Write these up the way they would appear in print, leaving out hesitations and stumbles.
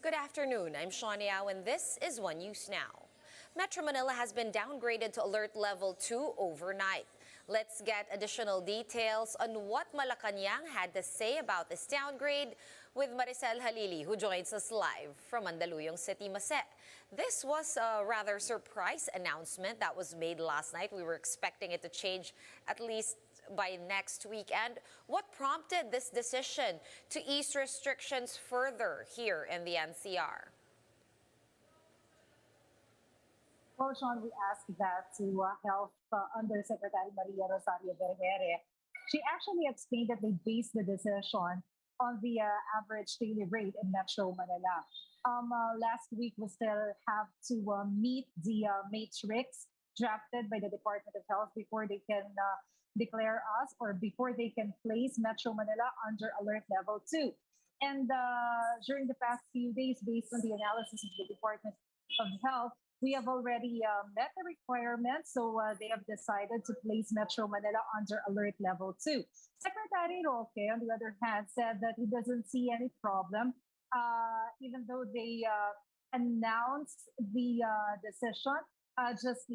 Good afternoon. I'm Shawnee Au, and this is One News Now. Metro Manila has been downgraded to alert level 2 overnight. Let's get additional details on what Malacanang had to say about this downgrade with Maricel Halili, who joins us live from Mandaluyong City, Mase. This was a rather surprise announcement that was made last night. We were expecting it to change at least by next week. And what prompted this decision to ease restrictions further here in the NCR? Well, Sean, we asked that to Health Undersecretary Maria Rosario Vergere. She actually explained that they based the decision on the average daily rate in Metro Manila. Last week, we still have to meet the matrix drafted by the Department of Health before they can declare us or before they can place Metro Manila under alert level 2. And during the past few days, based on the analysis of the Department of Health, we have already met the requirements, so they have decided to place Metro Manila under alert level 2. Secretary Roque, on the other hand, said that he doesn't see any problem, even though they announced the decision just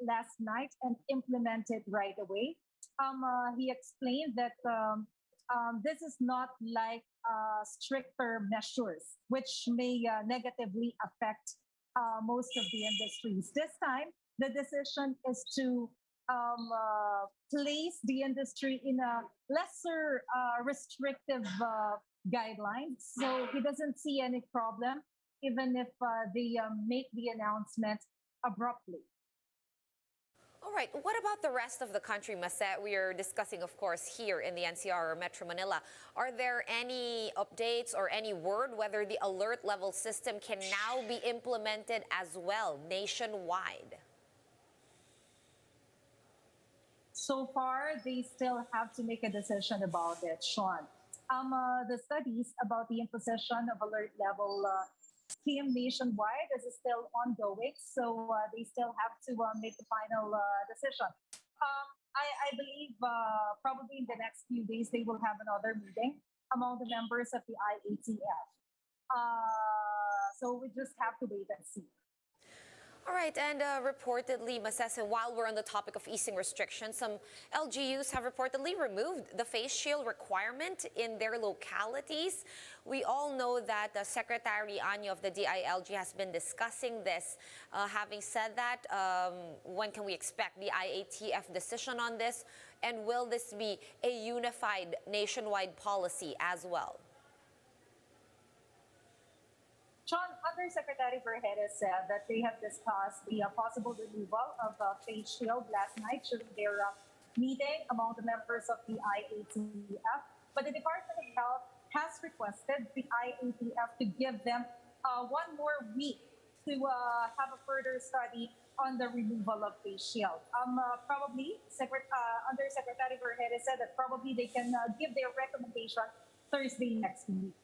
last night and implemented right away. He explained that this is not like stricter measures, which may negatively affect most of the industries. This time, the decision is to place the industry in a lesser restrictive guidelines. So he doesn't see any problem, even if they make the announcement abruptly. All right, what about the rest of the country, Mase? We are discussing, of course, here in the NCR or Metro Manila. Are there any updates or any word whether the alert level system can now be implemented as well nationwide? So far, they still have to make a decision about it, Sean. The studies about the imposition of alert level scheme nationwide is still ongoing, so they still have to make the final decision. I believe probably in the next few days they will have another meeting among the members of the IATF. So we just have to wait and see. All right, and reportedly, Masese, while we're on the topic of easing restrictions, some LGUs have reportedly removed the face shield requirement in their localities. We all know that Secretary Anyo of the DILG has been discussing this. Having said that, when can we expect the IATF decision on this? And will this be a unified nationwide policy as well? John, Undersecretary Vergere said that they have discussed the possible removal of face shield last night during their meeting among the members of the IATF. But the Department of Health has requested the IATF to give them one more week to have a further study on the removal of face shield. Probably, Undersecretary Vergere said that probably they can give their recommendation Thursday next week.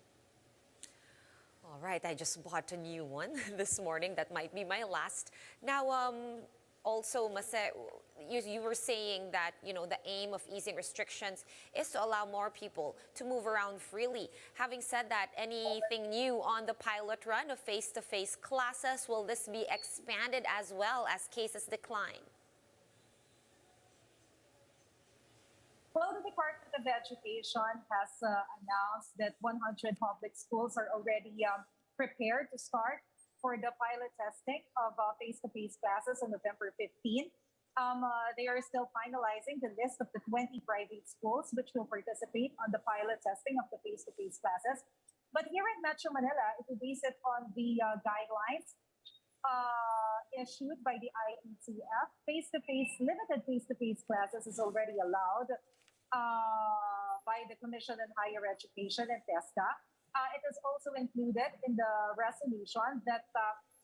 All right, I just bought a new one this morning. That might be my last. Now, also, Mase, you were saying that, the aim of easing restrictions is to allow more people to move around freely. Having said that, anything new on the pilot run of face-to-face classes? Will this be expanded as well as cases decline? Well, the Department of Education has announced that 100 public schools are already prepared to start for the pilot testing of face-to-face classes on November 15. They are still finalizing the list of the 20 private schools which will participate on the pilot testing of the face-to-face classes. But here in Metro Manila, if we base it on the guidelines issued by the IATF, limited face-to-face classes is already allowed by the Commission on Higher Education and TESDA. It is also included in the resolution that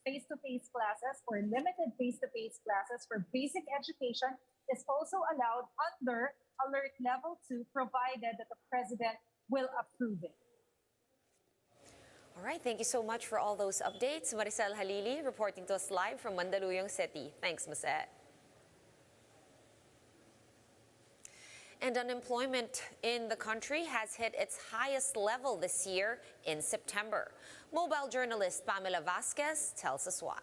face-to-face classes or limited face-to-face classes for basic education is also allowed under alert level 2, provided that the President will approve it. All right, thank you so much for all those updates. Maricel Halili reporting to us live from Mandaluyong City. Thanks, Mase. And unemployment in the country has hit its highest level this year in September. Mobile journalist Pamela Vasquez tells us why.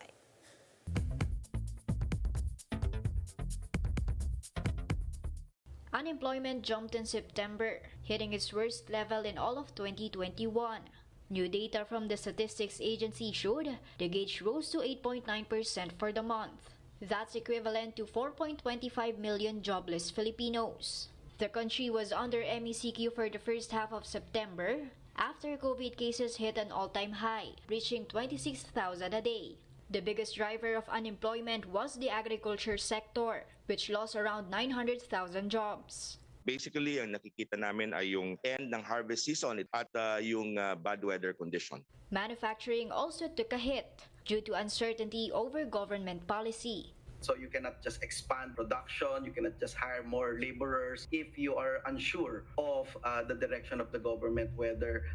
Unemployment jumped in September, hitting its worst level in all of 2021. New data from the statistics agency showed the gauge rose to 8.9% for the month. That's equivalent to 4.25 million jobless Filipinos. The country was under MECQ for the first half of September after COVID cases hit an all-time high, reaching 26,000 a day. The biggest driver of unemployment was the agriculture sector, which lost around 900,000 jobs. Basically, ang nakikita namin ay yung end ng harvest season at yung bad weather condition. Manufacturing also took a hit due to uncertainty over government policy. So you cannot just expand production, you cannot just hire more laborers if you are unsure of the direction of the government, whether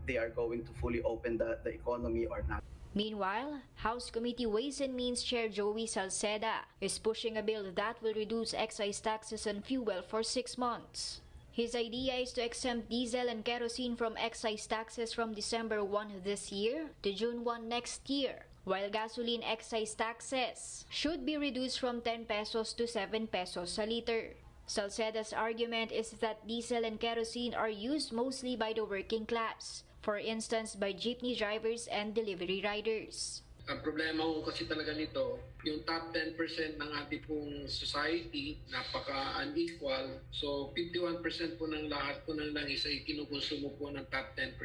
they are going to fully open the economy or not. Meanwhile, House Committee Ways and Means Chair Joey Salceda is pushing a bill that will reduce excise taxes on fuel for 6 months. His idea is to exempt diesel and kerosene from excise taxes from December 1 this year to June 1 next year, while gasoline excise taxes should be reduced from 10 pesos to 7 pesos a liter. Salceda's argument is that diesel and kerosene are used mostly by the working class, for instance by jeepney drivers and delivery riders. Ang problema ko kasi talaga nito, yung top 10% ng ating pong society, napaka-unequal. So, 51% po ng lahat po ng langis ay kinukonsumo po ng top 10%.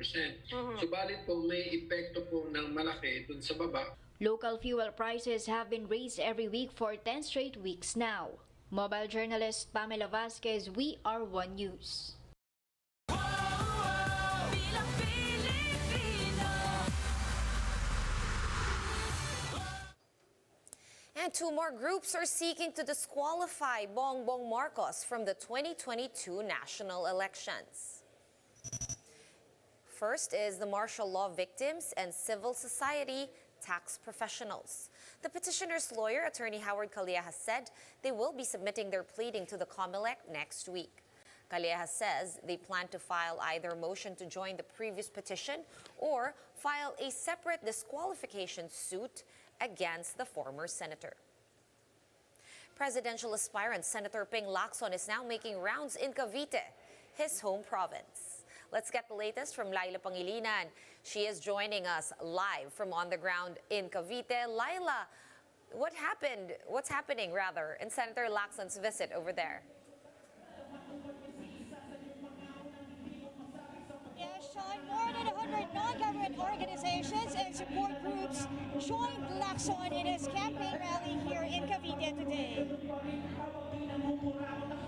Subalit po, may epekto po ng malaki dun sa baba. Local fuel prices have been raised every week for 10 straight weeks now. Mobile journalist Pamela Vasquez, We Are One News. And 2 more groups are seeking to disqualify Bongbong Marcos from the 2022 national elections. First is the martial law victims and civil society tax professionals. The petitioner's lawyer, attorney Howard Callejas, said they will be submitting their pleading to the COMELEC next week. Callejas says they plan to file either a motion to join the previous petition or file a separate disqualification suit against the former senator. Presidential aspirant Senator Ping Lacson is now making rounds in Cavite, his home province. Let's get the latest from Laila Pangilinan. She is joining us live from on the ground in Cavite. Laila, what's happening in Senator Lacson's visit over there? Yes, Sean, more than 100 non-government organizations and support groups joined Lacson in his campaign rally here in Cavite today.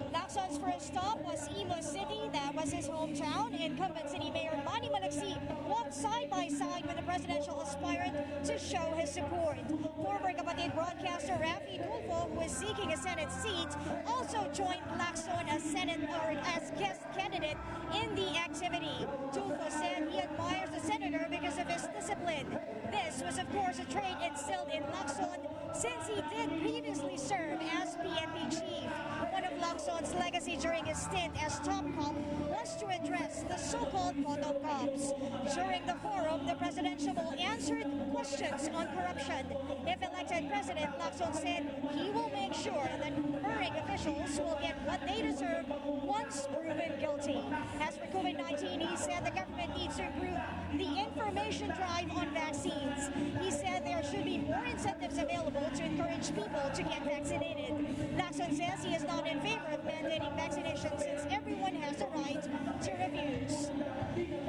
Lacson's first stop was Imus City, that was his hometown. Incumbent City Mayor Manny Malagsi walked side by side with the presidential aspirant to show his support. Former Kapatid broadcaster Rafi Tulfo, who is seeking a Senate seat, also joined Lacson as guest candidate in the activity. Tulfo said he admires the senator because of his discipline. This was, of course, a trait instilled in Lacson since he did previously serve as PNP chief. One of Lacson's legacy during his stint as top cop was to address the so-called photo cops. During the forum, the presidential answered questions on corruption. If elected president, Lacson said he will make sure that current officials will get what they deserve once proven guilty. As for COVID-19, he said the government needs to improve the information drive on vaccines. He said there should be more incentives available to encourage people to get vaccinated. Lacson says he is not in favor of mandating vaccination since everyone has the right to refuse.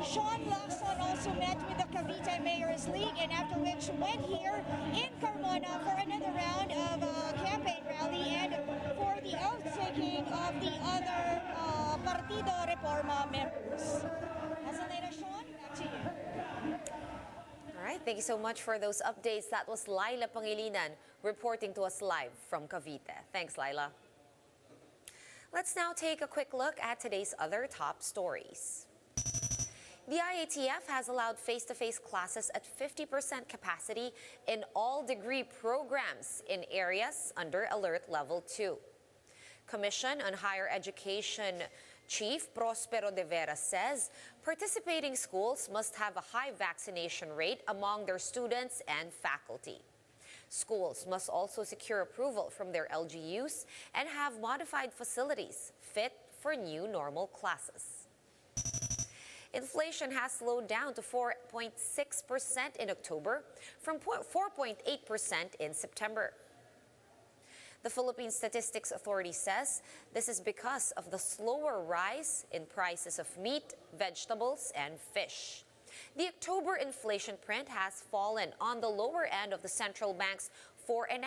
Sean Lacson also met with the Cavite Mayor's League, and after which went here in Carmona for another round of campaign rally and for the oath-taking of the other Partido Reforma members. As the latest, Sean, back to you. All right, thank you so much for those updates. That was Laila Pangilinan reporting to us live from Cavite. Thanks, Laila. Let's now take a quick look at today's other top stories. The IATF has allowed face-to-face classes at 50% capacity in all degree programs in areas under Alert Level 2. Commission on Higher Education Chief Prospero de Vera says participating schools must have a high vaccination rate among their students and faculty. Schools must also secure approval from their LGUs and have modified facilities fit for new normal classes. Inflation has slowed down to 4.6% in October from 4.8% in September. The Philippine Statistics Authority says this is because of the slower rise in prices of meat, vegetables, and fish. The October inflation print has fallen on the lower end of the central bank's 4.5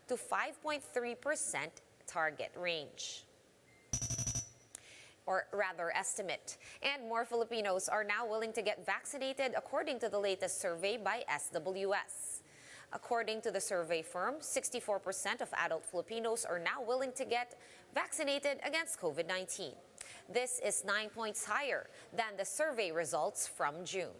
to 5.3% target range. Or rather estimate. And more Filipinos are now willing to get vaccinated according to the latest survey by SWS. According to the survey firm, 64% of adult Filipinos are now willing to get vaccinated against COVID-19. This is 9 points higher than the survey results from June.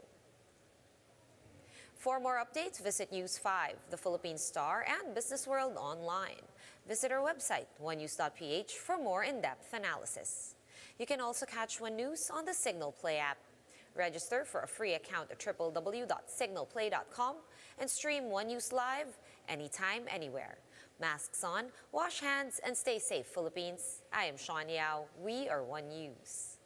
For more updates, visit News 5, The Philippine Star, and Business World online. Visit our website, onenews.ph, for more in-depth analysis. You can also catch One News on the Signal Play app. Register for a free account at www.signalplay.com and stream One News live anytime, anywhere. Masks on, wash hands, and stay safe, Philippines. I am Sean Yao. We are One News.